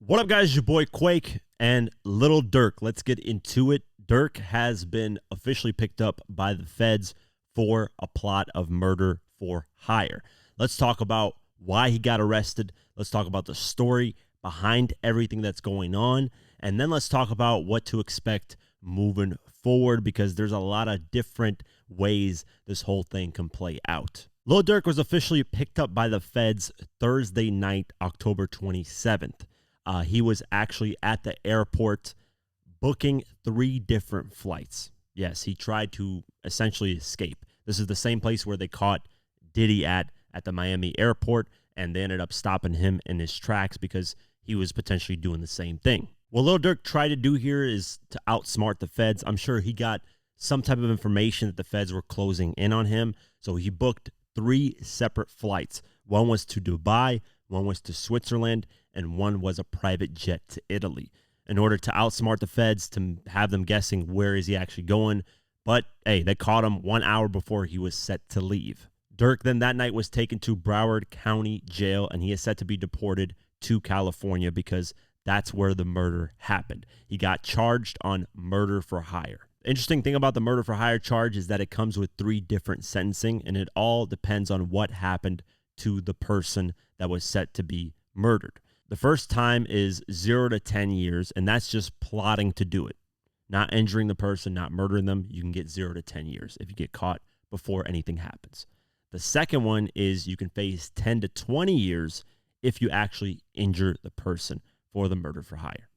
What up, guys? Your boy Quake and Lil Durk. Let's get into it. Durk has been officially picked up by the feds for a plot of murder for hire. Let's talk about why he got arrested. Let's talk about the story behind everything that's going on. And then let's talk about what to expect moving forward, because there's a lot of different ways this whole thing can play out. Lil Durk was officially picked up by the feds Thursday night, October 27th. He was actually at the airport booking 3 different flights. Yes, he tried to essentially escape. This is the same place where they caught Diddy at the Miami airport, and they ended up stopping him in his tracks because he was potentially doing the same thing. What Lil Durk tried to do here is to outsmart the feds. I'm sure he got some type of information that the feds were closing in on him, so he booked 3 separate flights. One was to Dubai, one was to Switzerland, and one was a private jet to Italy, in order to outsmart the feds, to have them guessing where is he actually going. But hey, they caught him 1 hour before he was set to leave. Durk then that night was taken to Broward County Jail, and he is set to be deported to California because that's where the murder happened. He got charged on murder for hire. The interesting thing about the murder for hire charge is that it comes with 3 different sentencing, and it all depends on what happened to the person that was set to be murdered. The first time is 0 to 10 years, and that's just plotting to do it. Not injuring the person, not murdering them. You can get 0 to 10 years if you get caught before anything happens. The second one is you can face 10 to 20 years if you actually injure the person for the murder for hire.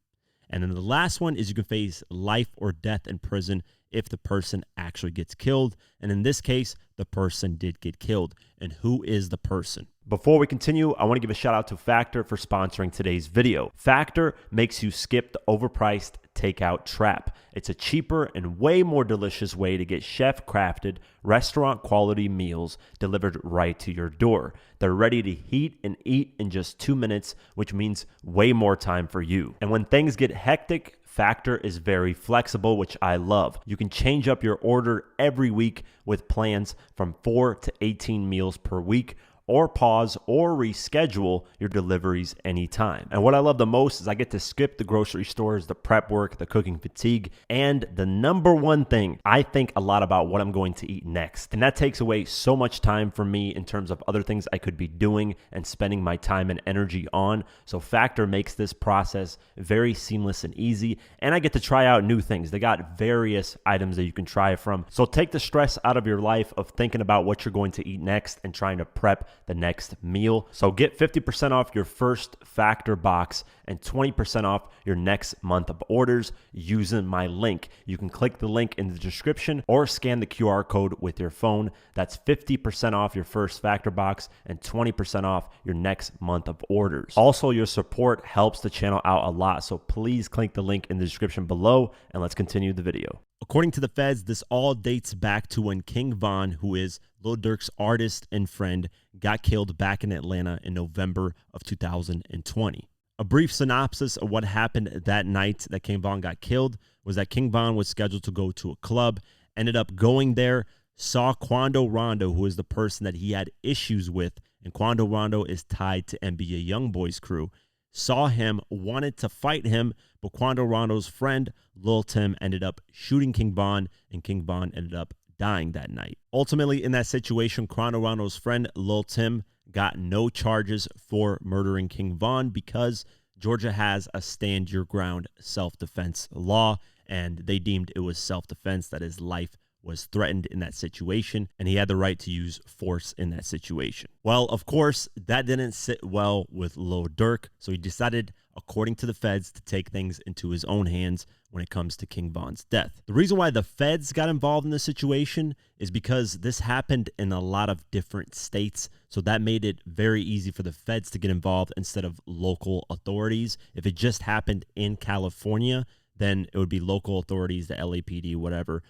And then the last one is you can face life or death in prison if the person actually gets killed. And in this case, the person did get killed. And who is the person? Before we continue, I want to give a shout out to Factor for sponsoring today's video. Factor makes you skip the overpriced takeout trap. It's a cheaper and way more delicious way to get chef-crafted, restaurant-quality meals delivered right to your door. They're ready to heat and eat in just 2 minutes, which means way more time for you. And when things get hectic, Factor is very flexible, which I love. You can change up your order every week with plans from 4 to 18 meals per week, or pause or reschedule your deliveries anytime. And what I love the most is I get to skip the grocery stores, the prep work, the cooking fatigue, and the number one thing, I think a lot about what I'm going to eat next. And that takes away so much time from me in terms of other things I could be doing and spending my time and energy on. So Factor makes this process very seamless and easy, and I get to try out new things. They got various items that you can try from. So take the stress out of your life of thinking about what you're going to eat next and trying to prep the next meal. So get 50% off your first Factor box and 20% off your next month of orders using my link. You can click the link in the description or scan the QR code with your phone. That's 50% off your first Factor box and 20% off your next month of orders. Also, your support helps the channel out a lot, so please click the link in the description below, and let's continue the video. According to the feds, this all dates back to when King Vaugh, who is Lil Durk's artist and friend, got killed back in Atlanta in November of 2020. A brief synopsis of what happened that night that King Vaugh got killed was that King Vaugh was scheduled to go to a club, ended up going there, saw Quando Rondo, who is the person that he had issues with, and Quando Rondo is tied to NBA YoungBoy's crew, saw him, wanted to fight him, but Quando Rondo's friend, Lil Tim, ended up shooting King Vaugh, and King Vaugh ended up dying that night. Ultimately, in that situation, Quando Rondo's friend, Lil Tim, got no charges for murdering King Vaugh because Georgia has a stand your ground self-defense law, and they deemed it was self-defense, that his life was threatened in that situation, and he had the right to use force in that situation. Well, of course, that didn't sit well with Lil Durk, so he decided, according to the feds, to take things into his own hands when it comes to King Vaugh's death. The reason why the feds got involved in this situation is because this happened in a lot of different states, so that made it very easy for the feds to get involved instead of local authorities. If it just happened in California, then it would be local authorities, the LAPD, whatever,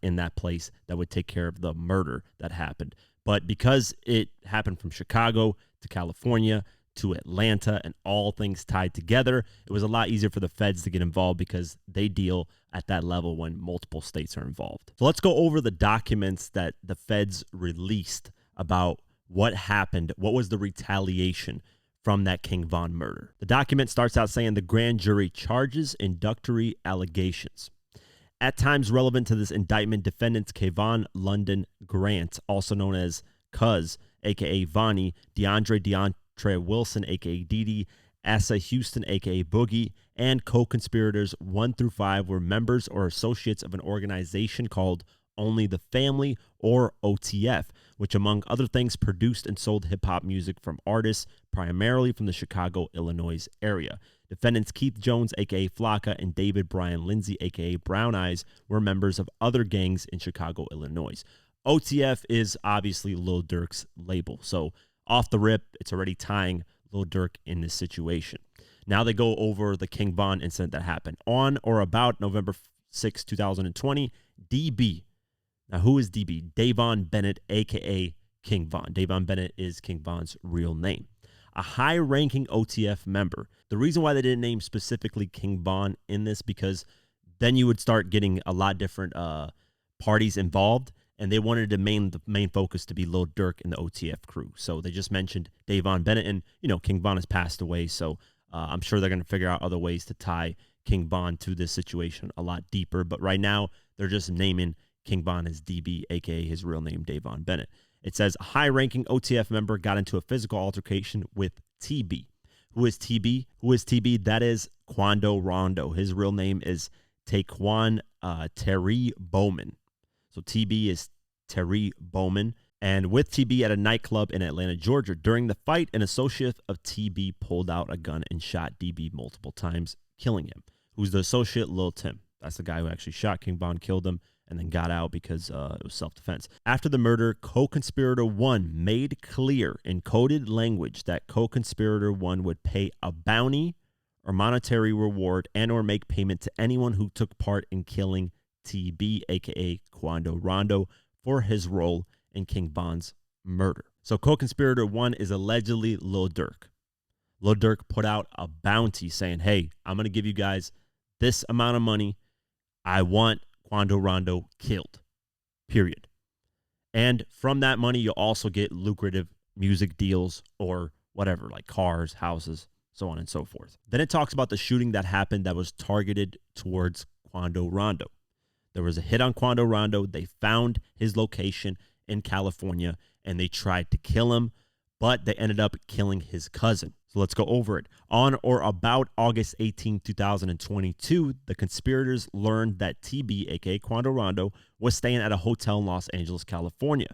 in that place that would take care of the murder that happened. But because it happened from Chicago to California to Atlanta and all things tied together, it was a lot easier for the feds to get involved because they deal at that level when multiple states are involved. So let's go over the documents that the feds released about what happened, what was the retaliation from that King Von murder. The document starts out saying the grand jury charges inductory allegations. At times relevant to this indictment, defendants Kayvon London Grant, also known as Cuz, a.k.a. Vonnie, DeAndre Wilson, a.k.a. Didi, Asa Houston, a.k.a. Boogie, and co-conspirators 1 through 5 were members or associates of an organization called Only the Family, or OTF, which among other things produced and sold hip-hop music from artists primarily from the Chicago, Illinois area. Defendants Keith Jones, a.k.a. Flocka, and David Brian Lindsay, a.k.a. Brown Eyes, were members of other gangs in Chicago, Illinois. OTF is obviously Lil Durk's label, so off the rip, it's already tying Lil Durk in this situation. Now they go over the King Von incident that happened. On or about November 6, 2020, DB. Now, who is DB? Davon Bennett, a.k.a. King Von. Davon Bennett is King Von's real name. A high-ranking OTF member. The reason why they didn't name specifically King Von in this, because then you would start getting a lot different parties involved, and they wanted the main focus to be Lil Durk and the OTF crew. So they just mentioned Davon Bennett, and, King Von has passed away, so I'm sure they're going to figure out other ways to tie King Von to this situation a lot deeper. But right now, they're just naming King Von as DB, a.k.a. his real name, Davon Bennett. It says a high-ranking OTF member got into a physical altercation with TB. Who is TB? That is Quando Rondo. His real name is Taquan Terry Bowman. So TB is Terry Bowman. And with TB at a nightclub in Atlanta, Georgia. During the fight, an associate of TB pulled out a gun and shot DB multiple times, killing him. Who's the associate? Lil Tim. That's the guy who actually shot King Von, killed him, and then got out because it was self-defense. After the murder, co-conspirator 1 made clear in coded language that co-conspirator 1 would pay a bounty or monetary reward and or make payment to anyone who took part in killing TB, a.k.a. Quando Rondo, for his role in King Von's murder. So co-conspirator 1 is allegedly Lil Durk. Lil Durk put out a bounty saying, hey, I'm going to give you guys this amount of money. I want Quando Rondo killed, period. And from that money, you'll also get lucrative music deals or whatever, like cars, houses, so on and so forth. Then it talks about the shooting that happened that was targeted towards Quando Rondo. There was a hit on Quando Rondo. They found his location in California, and they tried to kill him, but they ended up killing his cousin. So let's go over it. On or about August 18, 2022, the conspirators learned that TB, a.k.a. Quando Rondo, was staying at a hotel in Los Angeles, California.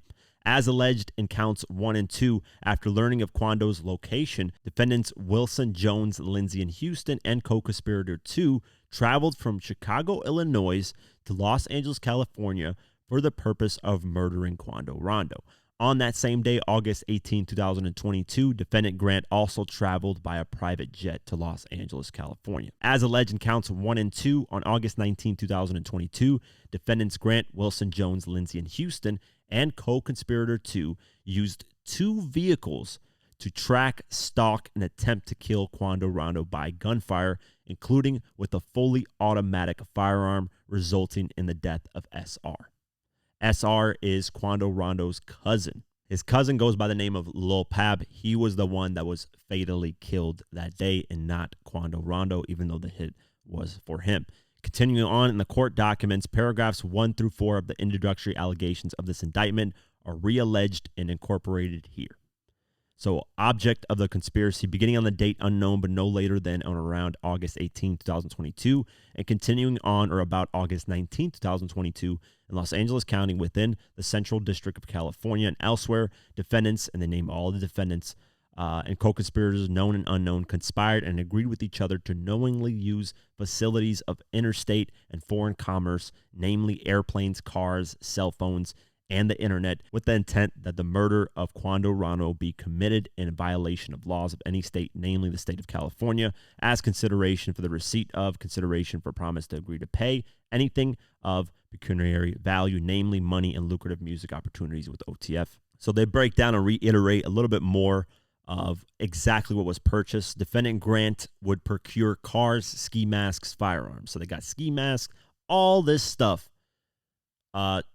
As alleged in counts 1 and 2, after learning of Quando's location, defendants Wilson, Jones, Lindsay, and Houston, and co-conspirator 2 traveled from Chicago, Illinois to Los Angeles, California for the purpose of murdering Quando Rondo. On that same day, August 18, 2022, defendant Grant also traveled by a private jet to Los Angeles, California. As alleged in counts 1 and 2, on August 19, 2022, defendants Grant, Wilson, Jones, Lindsay, and Houston, and co-conspirator 2 used 2 vehicles to track, stalk, and attempt to kill Quando Rondo by gunfire, including with a fully automatic firearm, resulting in the death of SR. SR is Quando Rondo's cousin. His cousin goes by the name of Lil Pab. He was the one that was fatally killed that day and not Quando Rondo, even though the hit was for him. Continuing on in the court documents, paragraphs 1 through 4 of the introductory allegations of this indictment are realleged and incorporated here. So, object of the conspiracy, beginning on the date unknown, but no later than on around August 18, 2022, and continuing on or about August 19, 2022, in Los Angeles County within the Central District of California and elsewhere, defendants, and they name all the defendants, and co-conspirators, known and unknown, conspired and agreed with each other to knowingly use facilities of interstate and foreign commerce, namely airplanes, cars, cell phones, and the internet, with the intent that the murder of Quando Rondo be committed in violation of laws of any state, namely the state of California, as consideration for the receipt of, consideration for promise to agree to pay anything of pecuniary value, namely money and lucrative music opportunities with OTF. So they break down and reiterate a little bit more of exactly what was purchased. Defendant Grant would procure cars, ski masks, firearms. So they got ski masks, all this stuff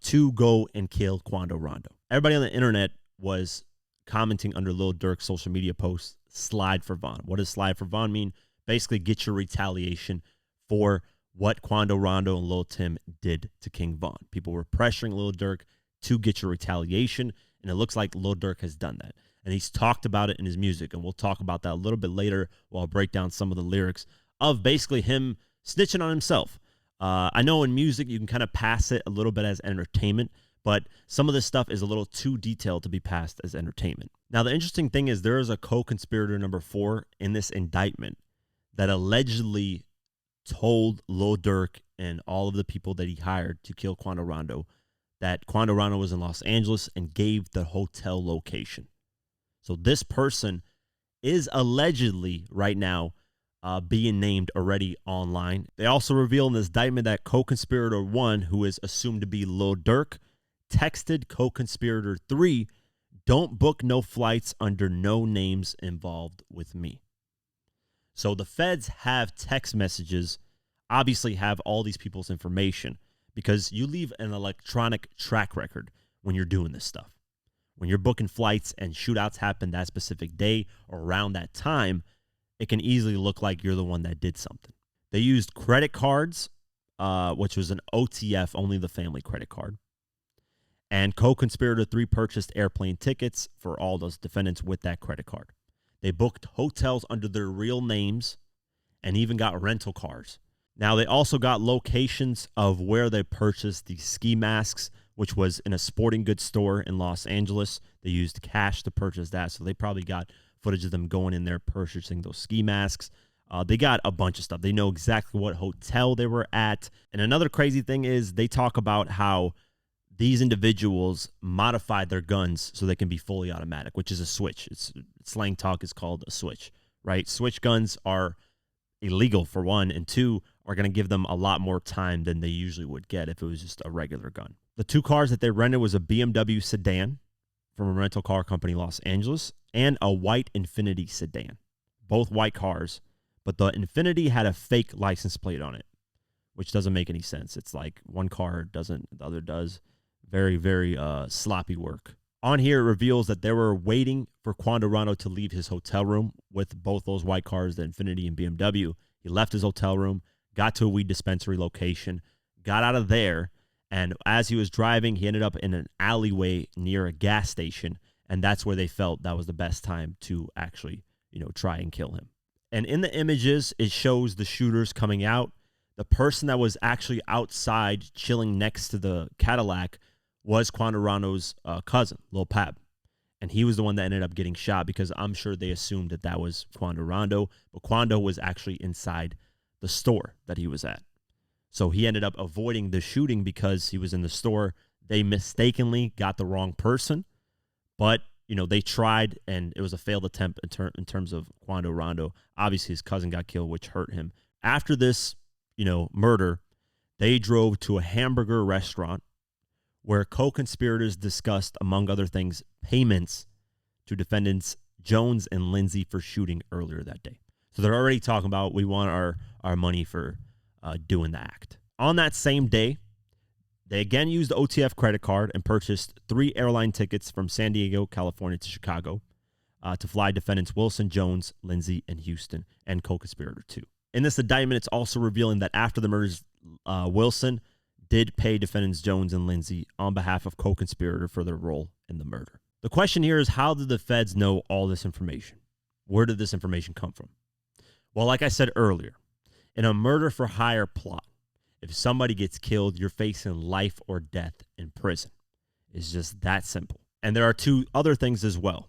to go and kill Quando Rondo. Everybody on the internet was commenting under Lil Durk's social media posts slide for Vaugh. What does slide for Vaugh mean? Basically, get your retaliation for what Quando Rondo and Lil Tim did to King Vaugh. People were pressuring Lil Durk to get your retaliation, and it looks like Lil Durk has done that. And he's talked about it in his music, and we'll talk about that a little bit later while I'll break down some of the lyrics of basically him snitching on himself. I know in music you can kind of pass it a little bit as entertainment, but some of this stuff is a little too detailed to be passed as entertainment. Now, the interesting thing is there is a co-conspirator number 4 in this indictment that allegedly told Lil Durk and all of the people that he hired to kill Quando Rondo that Quando Rondo was in Los Angeles and gave the hotel location. So this person is allegedly right now being named already online. They also reveal in this indictment that co-conspirator 1, who is assumed to be Lil Durk, texted co-conspirator 3, "Don't book no flights under no names involved with me." So the feds have text messages, obviously have all these people's information, because you leave an electronic track record when you're doing this stuff. When you're booking flights and shootouts happen that specific day or around that time, it can easily look like you're the one that did something. They used credit cards, which was an OTF, only the family credit card. And co-conspirator 3 purchased airplane tickets for all those defendants with that credit card. They booked hotels under their real names and even got rental cars. Now, they also got locations of where they purchased the ski masks, which was in a sporting goods store in Los Angeles. They used cash to purchase that, so they probably got footage of them going in there purchasing those ski masks. They got a bunch of stuff. They know exactly what hotel they were at. And another crazy thing is they talk about how these individuals modified their guns so they can be fully automatic, which is a switch. It's slang talk is called a switch, right? Switch guns are illegal for one, and 2 are going to give them a lot more time than they usually would get if it was just a regular gun. The 2 cars that they rented was a BMW sedan from a rental car company in Los Angeles and a white Infiniti sedan, both white cars, but the Infiniti had a fake license plate on it, which doesn't make any sense. It's like one car doesn't, the other does. Very, very sloppy work. On here, it reveals that they were waiting for Quando Rondo to leave his hotel room with both those white cars, the Infiniti and BMW. He left his hotel room, got to a weed dispensary location, got out of there, and as he was driving, he ended up in an alleyway near a gas station, and that's where they felt that was the best time to actually, try and kill him. And in the images, it shows the shooters coming out. The person that was actually outside chilling next to the Cadillac was Quando Rondo's cousin, Lil Pab. And he was the one that ended up getting shot because I'm sure they assumed that that was Quando Rondo, but Quando was actually inside the store that he was at. So he ended up avoiding the shooting because he was in the store. They mistakenly got the wrong person, but, they tried, and it was a failed attempt in terms of Quando Rondo. Obviously, his cousin got killed, which hurt him. After this, murder, they drove to a hamburger restaurant where co-conspirators discussed, among other things, payments to defendants Jones and Lindsay for shooting earlier that day. So they're already talking about, we want our money for doing the act. On that same day, they again used the OTF credit card and purchased 3 airline tickets from San Diego, California to Chicago to fly defendants Wilson, Jones, Lindsay, and Houston, and co-conspirator 2. In this indictment, it's also revealing that after the murders, Wilson did pay defendants Jones and Lindsay on behalf of co-conspirator for their role in the murder. The question here is, how did the feds know all this information? Where did this information come from? Well, like I said earlier, in a murder for hire plot, if somebody gets killed, you're facing life or death in prison. It's just that simple. And there are 2 other things as well.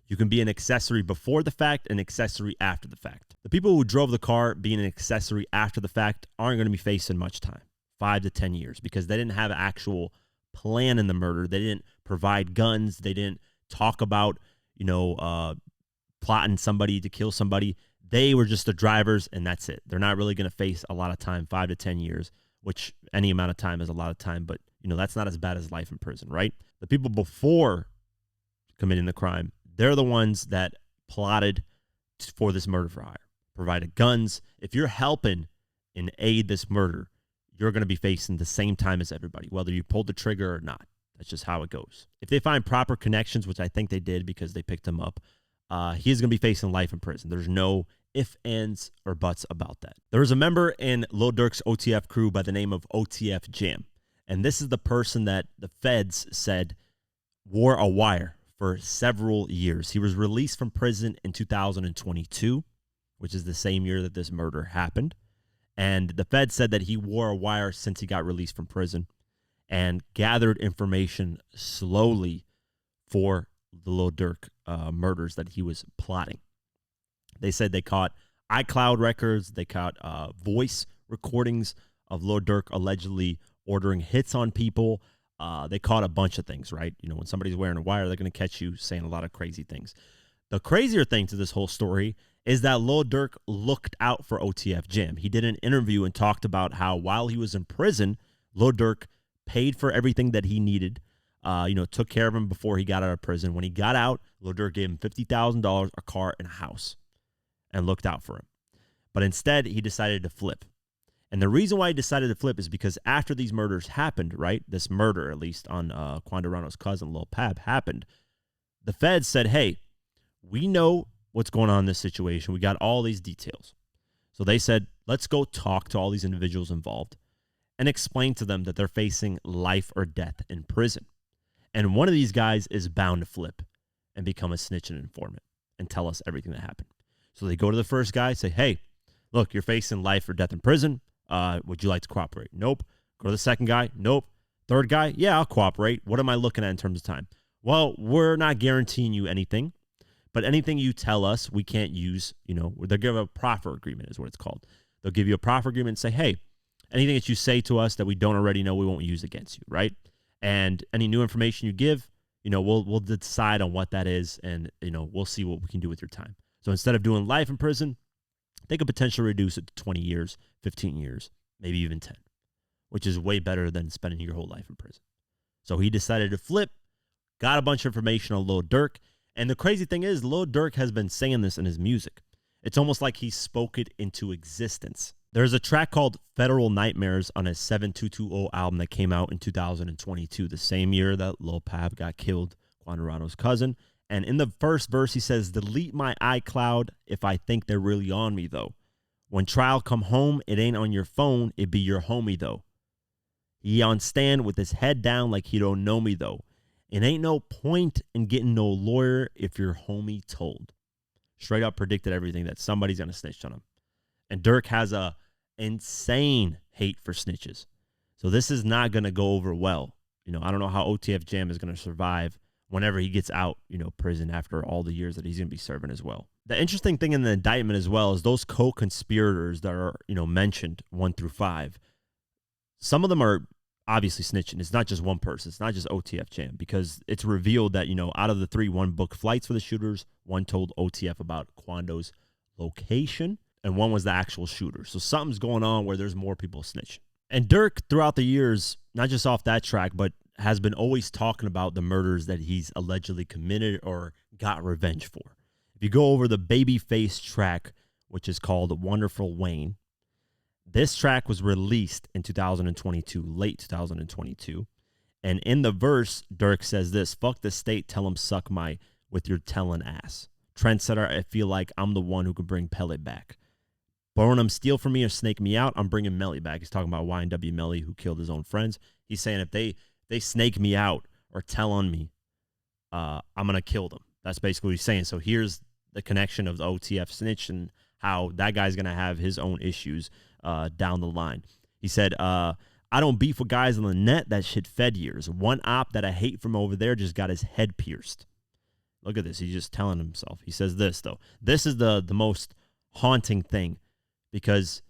You can be an accessory before the fact and accessory after the fact. The people who drove the car being an accessory after the fact aren't going to be facing much time, 5 to 10 years, because they didn't have an actual plan in the murder. They didn't provide guns. They didn't talk about, plotting somebody to kill somebody. They were just the drivers, and that's it. They're not really going to face a lot of time, 5 to 10 years, which any amount of time is a lot of time, but, that's not as bad as life in prison, right? The people before committing the crime, they're the ones that plotted for this murder for hire, provided guns. If you're helping and aid this murder, you're going to be facing the same time as everybody, whether you pulled the trigger or not. That's just how it goes. If they find proper connections, which I think they did because they picked him up, he is going to be facing life in prison. There's no ifs, ands, or buts about that. There was a member in Lil Durk's OTF crew by the name of OTF Jam. And this is the person that the feds said wore a wire for several years. He was released from prison in 2022, which is the same year that this murder happened. And the feds said that he wore a wire since he got released from prison and gathered information slowly for the Lil Durk murders that he was plotting. They said they caught iCloud records. They caught voice recordings of Lil Durk allegedly ordering hits on people. They caught a bunch of things, right? You know, when somebody's wearing a wire, they're going to catch you saying a lot of crazy things. The crazier thing to this whole story is that Lil Durk looked out for OTF Jam. He did an interview and talked about how while he was in prison, Lil Durk paid for everything that he needed, took care of him before he got out of prison. When he got out, Lil Durk gave him $50,000, a car, and a house, and looked out for him. But instead, he decided to flip. And the reason why he decided to flip is because after these murders happened, right, this murder, at least on Quandarano's cousin, Lil Pab, happened, the feds said, hey, we know what's going on in this situation. We got all these details. So they said, let's go talk to all these individuals involved and explain to them that they're facing life or death in prison. And one of these guys is bound to flip and become a snitch and informant and tell us everything that happened. So they go to the first guy, say, hey, look, you're facing life or death in prison. Would you like to cooperate? Nope. Go to the second guy. Nope. Third guy. Yeah, I'll cooperate. What am I looking at in terms of time? Well, we're not guaranteeing you anything, but anything you tell us, we can't use, they'll give a proffer agreement is what it's called. They'll give you a proffer agreement and say, hey, anything that you say to us that we don't already know, we won't use against you, right? And any new information you give, we'll decide on what that is, and, we'll see what we can do with your time. So instead of doing life in prison, they could potentially reduce it to 20 years, 15 years, maybe even 10, which is way better than spending your whole life in prison. So he decided to flip, got a bunch of information on Lil Durk. And the crazy thing is, Lil Durk has been saying this in his music. It's almost like he spoke it into existence. There's a track called Federal Nightmares on his 7220 album that came out in 2022, the same year that Lil Pab got killed, Quandarano's cousin. And in the first verse, he says, delete my iCloud if I think they're really on me, though. When trial come home, it ain't on your phone, it be your homie, though. He on stand with his head down like he don't know me, though. It ain't no point in getting no lawyer if your homie told. Straight up predicted everything that somebody's going to snitch on him. And Durk has a insane hate for snitches. So this is not going to go over well. I don't know how OTF Jam is going to survive whenever he gets out, prison after all the years that he's going to be serving as well. The interesting thing in the indictment as well is those co-conspirators that are, mentioned 1 through 5. Some of them are obviously snitching. It's not just one person. It's not just OTF Jam, because it's revealed that, out of the 3, 1 booked flights for the shooters, 1 told OTF about Quando's location, and 1 was the actual shooter. So something's going on where there's more people snitching. And Durk, throughout the years, not just off that track, but has been always talking about the murders that he's allegedly committed or got revenge for. If you go over the Babyface track, which is called Wonderful Wayne, this track was released in 2022, late 2022. And in the verse, Durk says this, fuck the state, tell him suck my with your telling ass. Trendsetter, I feel like I'm the one who can bring Pellet back. Burnham steal from me or snake me out, I'm bringing Melly back. He's talking about YNW Melly, who killed his own friends. He's saying if they snake me out or tell on me, I'm going to kill them. That's basically what he's saying. So here's the connection of the OTF snitch and how that guy's going to have his own issues down the line. He said, I don't beef with guys on the net. That shit fed years. One op that I hate from over there just got his head pierced. Look at this. He's just telling himself. He says this, though. This is the most haunting thing, because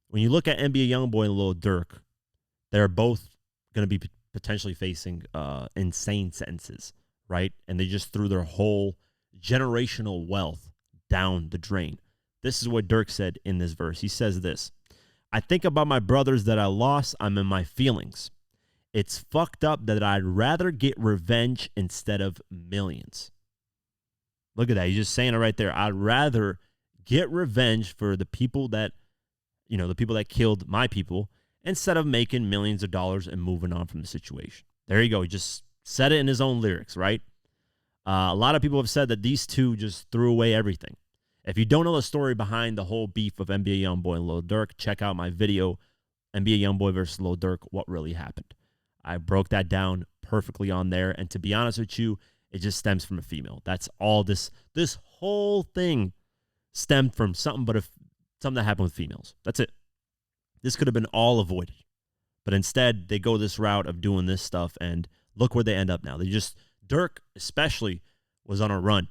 when you look at NBA Youngboy and Lil Durk, they're both going to be potentially facing insane sentences, right? And they just threw their whole generational wealth down the drain. This is what Durk said in this verse. He says this, I think about my brothers that I lost. I'm in my feelings. It's fucked up that I'd rather get revenge instead of millions. Look at that. He's just saying it right there. I'd rather get revenge for the people that, the people that killed my people, instead of making millions of dollars and moving on from the situation. There you go. He just said it in his own lyrics, right? A lot of people have said that these two just threw away everything. If you don't know the story behind the whole beef of NBA YoungBoy and Lil Durk, check out my video, NBA YoungBoy versus Lil Durk, What Really Happened. I broke that down perfectly on there. And to be honest with you, it just stems from a female. That's all this whole thing stemmed from something that happened with females. That's it. This could have been all avoided. But instead, they go this route of doing this stuff, and look where they end up now. Durk especially was on a run.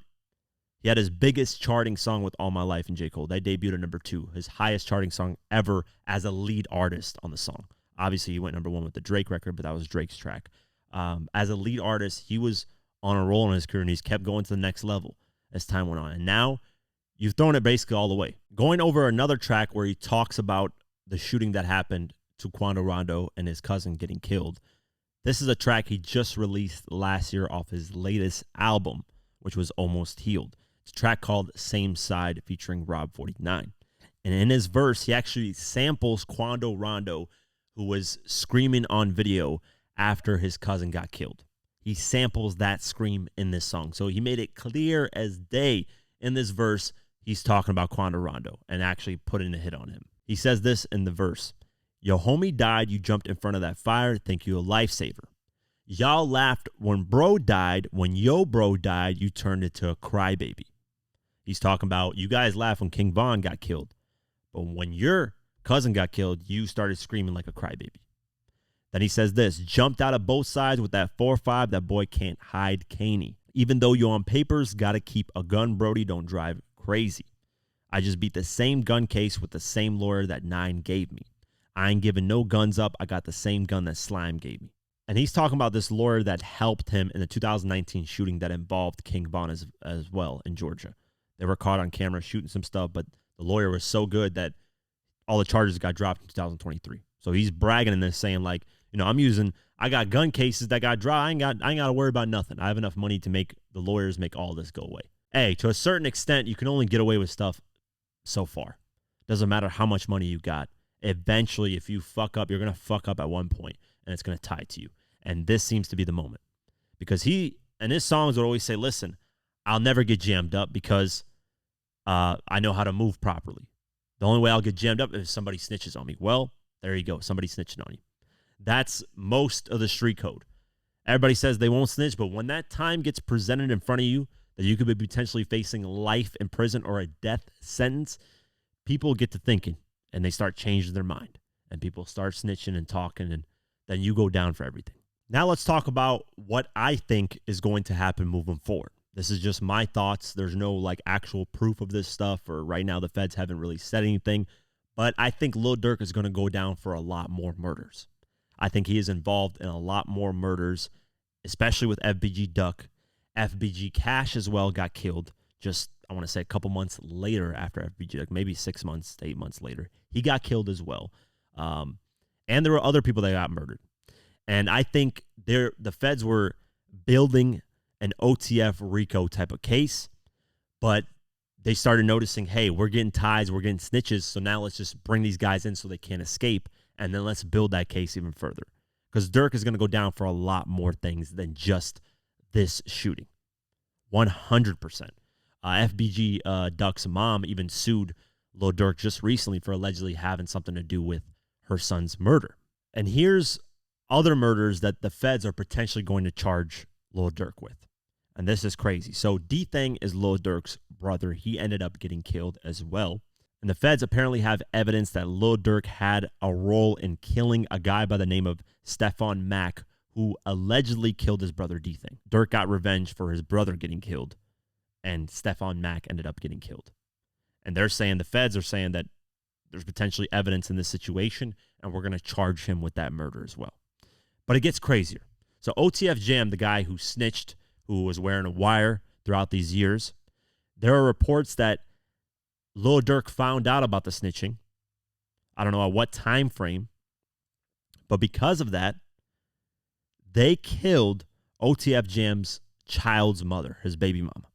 He had his biggest charting song with All My Life and J. Cole. That debuted at #2, his highest charting song ever as a lead artist on the song. Obviously, he went #1 with the Drake record, but that was Drake's track. As a lead artist, he was on a roll in his career, and he's kept going to the next level as time went on. And now, you've thrown it basically all the way. Going over another track where he talks about the shooting that happened to Quando Rondo and his cousin getting killed. This is a track he just released last year off his latest album, which was Almost Healed. It's a track called Same Side featuring Rob 49. And in his verse, he actually samples Quando Rondo, who was screaming on video after his cousin got killed. He samples that scream in this song. So he made it clear as day in this verse he's talking about Quando Rondo and actually putting a hit on him. He says this in the verse. Yo homie died, you jumped in front of that fire, think you a lifesaver. Y'all laughed when bro died, when yo bro died, you turned into a crybaby. He's talking about you guys laughed when King Vaugh got killed, but when your cousin got killed, you started screaming like a crybaby. Then he says this, jumped out of both sides with that 4-5, that boy can't hide Caney. Even though you on papers, gotta keep a gun, Brody, don't drive crazy. I just beat the same gun case with the same lawyer that 9 gave me. I ain't giving no guns up. I got the same gun that Slime gave me. And he's talking about this lawyer that helped him in the 2019 shooting that involved King Vaugh as well in Georgia. They were caught on camera shooting some stuff, but the lawyer was so good that all the charges got dropped in 2023. So he's bragging in this saying like, I got gun cases that got dropped. I ain't got to worry about nothing. I have enough money to make the lawyers make all this go away. Hey, to a certain extent, you can only get away with stuff so far. Doesn't matter how much money you got. Eventually, if you fuck up, you're going to fuck up at one point, and it's going to tie to you. And this seems to be the moment. Because he, and his songs would always say, listen, I'll never get jammed up because I know how to move properly. The only way I'll get jammed up is if somebody snitches on me. Well, there you go. Somebody snitching on you. That's most of the street code. Everybody says they won't snitch, but when that time gets presented in front of you, that you could be potentially facing life in prison or a death sentence, people get to thinking. And they start changing their mind. And people start snitching and talking, and then you go down for everything. Now let's talk about what I think is going to happen moving forward. This is just my thoughts. There's no actual proof of this stuff, or right now the feds haven't really said anything. But I think Lil Durk is going to go down for a lot more murders. I think he is involved in a lot more murders, especially with FBG Duck. FBG Cash as well got killed just, I want to say, a couple months later after FBG, maybe 6 months to 8 months later. He got killed as well. And there were other people that got murdered. And I think the feds were building an OTF RICO type of case, but they started noticing, hey, we're getting ties, we're getting snitches, so now let's just bring these guys in so they can't escape, and then let's build that case even further. Because Durk is going to go down for a lot more things than just this shooting. 100%. FBG Duck's mom even sued Lil Durk just recently for allegedly having something to do with her son's murder. And here's other murders that the feds are potentially going to charge Lil Durk with. And this is crazy. So D-Thang is Lil Durk's brother. He ended up getting killed as well. And the feds apparently have evidence that Lil Durk had a role in killing a guy by the name of Stephon Mack, who allegedly killed his brother D-Thang. Durk got revenge for his brother getting killed, and Stephon Mack ended up getting killed. And the feds are saying that there's potentially evidence in this situation, and we're going to charge him with that murder as well. But it gets crazier. So OTF Jam, the guy who snitched, who was wearing a wire throughout these years, there are reports that Lil Durk found out about the snitching. I don't know at what time frame, but because of that, they killed OTF Jam's child's mother, his baby mama.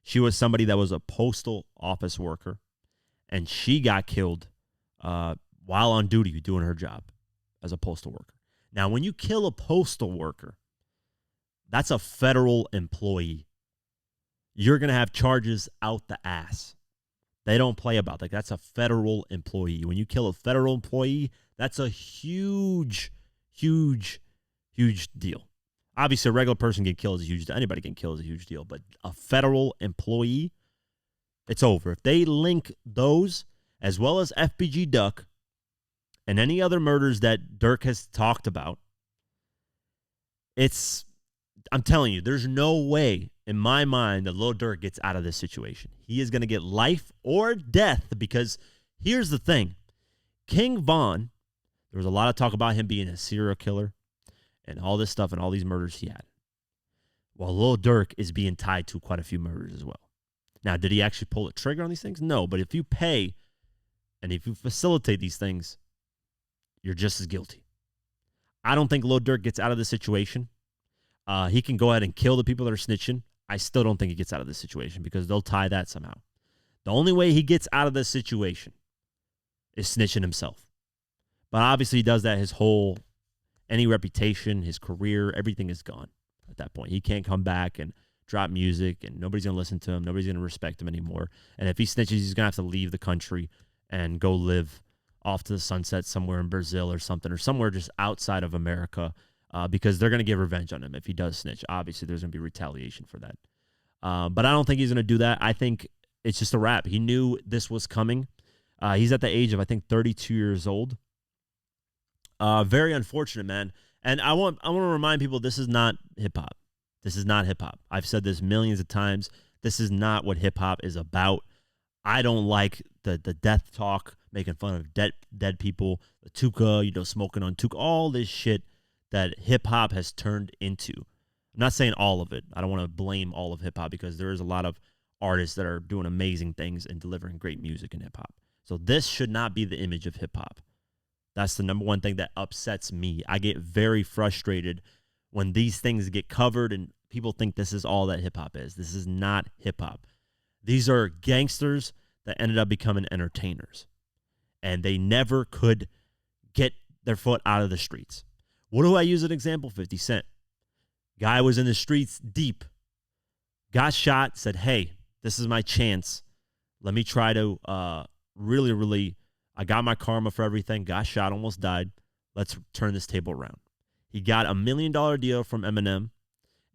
She was somebody that was a postal office worker, and she got killed while on duty doing her job as a postal worker. Now, when you kill a postal worker, that's a federal employee you're going to have charges out the ass. They don't play about that. That's a federal employee. When you kill a federal employee, that's a huge, huge, huge deal. Obviously, a regular person getting killed is a huge deal. Anybody getting killed is a huge deal. But a federal employee, it's over. If they link those, as well as FBG Duck, and any other murders that Durk has talked about, I'm telling you, there's no way in my mind that Lil Durk gets out of this situation. He is going to get life or death, because here's the thing. King Von, there was a lot of talk about him being a serial killer and all this stuff and all these murders he had. Well, Lil Durk is being tied to quite a few murders as well. Now, did he actually pull the trigger on these things? No, but if you pay and if you facilitate these things, you're just as guilty. I don't think Lil Durk gets out of this situation. He can go ahead and kill the people that are snitching. I still don't think he gets out of this situation because they'll tie that somehow. The only way he gets out of this situation is snitching himself. But obviously he does that. Any reputation, his career, everything is gone at that point. He can't come back and drop music, and nobody's going to listen to him. Nobody's going to respect him anymore. And if he snitches, he's going to have to leave the country and go live off to the sunset somewhere in Brazil or something, or somewhere just outside of America, because they're going to get revenge on him if he does snitch. Obviously, there's going to be retaliation for that. But I don't think he's going to do that. I think it's just a wrap. He knew this was coming. He's at the age of, I think, 32 years old. Very unfortunate, man. And I want to remind people, this is not hip-hop. This is not hip-hop. I've said this millions of times. This is not what hip-hop is about. I don't like the death talk, making fun of dead people, the Tuka, smoking on Tuka, all this shit that hip-hop has turned into. I'm not saying all of it. I don't want to blame all of hip-hop, because there is a lot of artists that are doing amazing things and delivering great music in hip-hop. So this should not be the image of hip-hop. That's the number one thing that upsets me. I get very frustrated when these things get covered and people think this is all that hip-hop is. This is not hip-hop. These are gangsters that ended up becoming entertainers, and they never could get their foot out of the streets. What do I use as an example? 50 Cent. Guy was in the streets deep, got shot, said, hey, this is my chance. Let me try to really, I got my karma for everything, got shot, almost died. Let's turn this table around. He got $1 million deal from Eminem,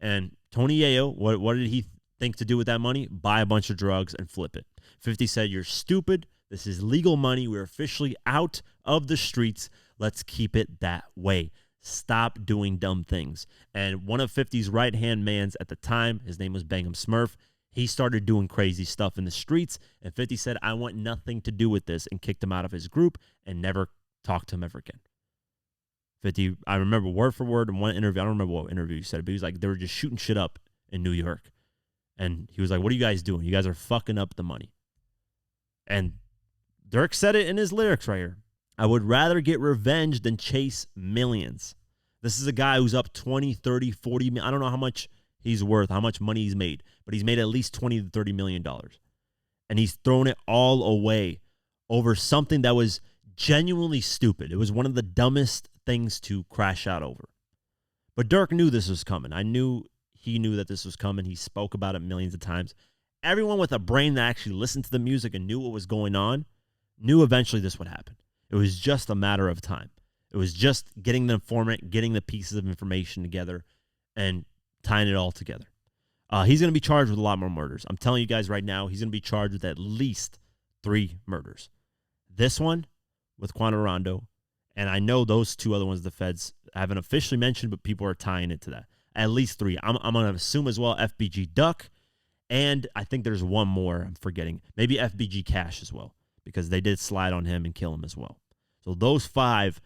and Tony Yayo, what did he think to do with that money? Buy a bunch of drugs and flip it. 50 said, you're stupid. This is legal money. We're officially out of the streets. Let's keep it that way. Stop doing dumb things. And one of 50's right-hand mans at the time, his name was Bangum Smurf, he started doing crazy stuff in the streets, and 50 said, I want nothing to do with this, and kicked him out of his group and never talked to him ever again. 50, I remember word for word in one interview, I don't remember what interview he said, but he was like, they were just shooting shit up in New York. And he was like, what are you guys doing? You guys are fucking up the money. And Durk said it in his lyrics right here. I would rather get revenge than chase millions. This is a guy who's up 20, 30, 40. I don't know how much he's worth, how much money he's made, but he's made at least $20 to $30 million. And he's thrown it all away over something that was genuinely stupid. It was one of the dumbest things to crash out over. But Durk knew this was coming. He knew that this was coming. He spoke about it millions of times. Everyone with a brain that actually listened to the music and knew what was going on knew eventually this would happen. It was just a matter of time. It was just getting the informant, getting the pieces of information together, and tying it all together. He's going to be charged with a lot more murders. I'm telling you guys right now, he's going to be charged with at least 3 murders. This one with Quando Rondo, and I know those 2 other ones the feds haven't officially mentioned, but people are tying it to that. At least 3. I'm going to assume as well FBG Duck, and I think there's one more I'm forgetting. Maybe FBG Cash as well, because they did slide on him and kill him as well. So those 5,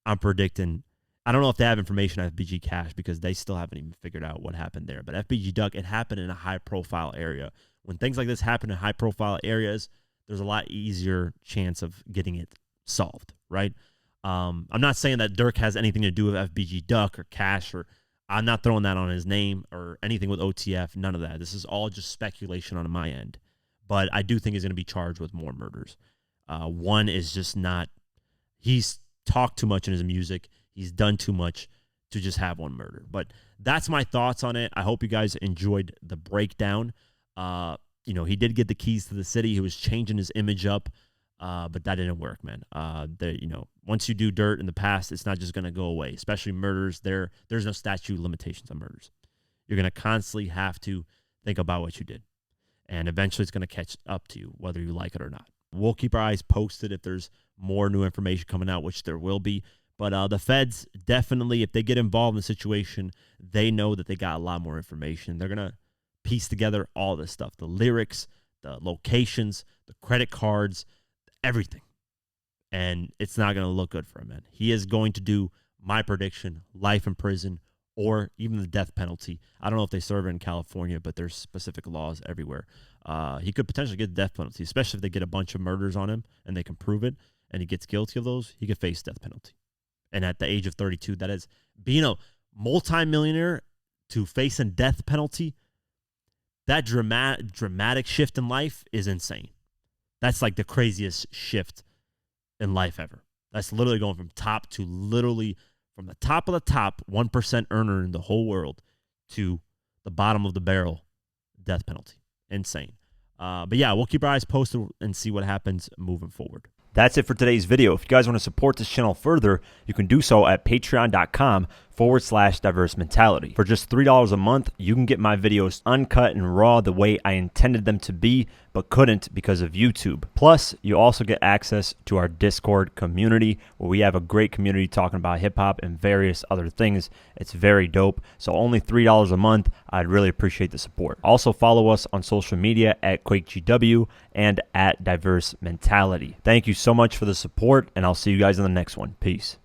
I'm predicting. I don't know if they have information on FBG Cash, because they still haven't even figured out what happened there. But FBG Duck, it happened in a high-profile area. When things like this happen in high-profile areas, there's a lot easier chance of getting it solved, right? I'm not saying that Durk has anything to do with FBG Duck or Cash, or I'm not throwing that on his name or anything with OTF, none of that. This is all just speculation on my end. But I do think he's going to be charged with more murders. One is just not, he's talked too much in his music. He's done too much to just have one murder. But that's my thoughts on it. I hope you guys enjoyed the breakdown. He did get the keys to the city. He was changing his image up, but that didn't work, man. Once you do dirt in the past, it's not just going to go away, especially murders. There's no statute of limitations on murders. You're going to constantly have to think about what you did, and eventually it's going to catch up to you, whether you like it or not. We'll keep our eyes posted if there's more new information coming out, which there will be. But the feds definitely, if they get involved in the situation, they know that they got a lot more information. They're going to piece together all this stuff, the lyrics, the locations, the credit cards, everything. And it's not going to look good for him, man. He is going to do, my prediction, life in prison or even the death penalty. I don't know if they serve it in California, but there's specific laws everywhere. He could potentially get the death penalty, especially if they get a bunch of murders on him and they can prove it and he gets guilty of those. He could face death penalty. And at the age of 32, that is being a multimillionaire to face a death penalty. That dramatic shift in life is insane. That's like the craziest shift in life ever. That's literally going from top to literally from the top of the top 1% earner in the whole world to the bottom of the barrel death penalty. Insane. But yeah, we'll keep our eyes posted and see what happens moving forward. That's it for today's video. If you guys want to support this channel further, you can do so at patreon.com/diverse mentality. For just $3 a month, you can get my videos uncut and raw the way I intended them to be, but couldn't because of YouTube. Plus, you also get access to our Discord community, where we have a great community talking about hip-hop and various other things. It's very dope. So only $3 a month. I'd really appreciate the support. Also, follow us on social media at QuakeGW and at Diverse Mentality. Thank you so much for the support, and I'll see you guys in the next one. Peace.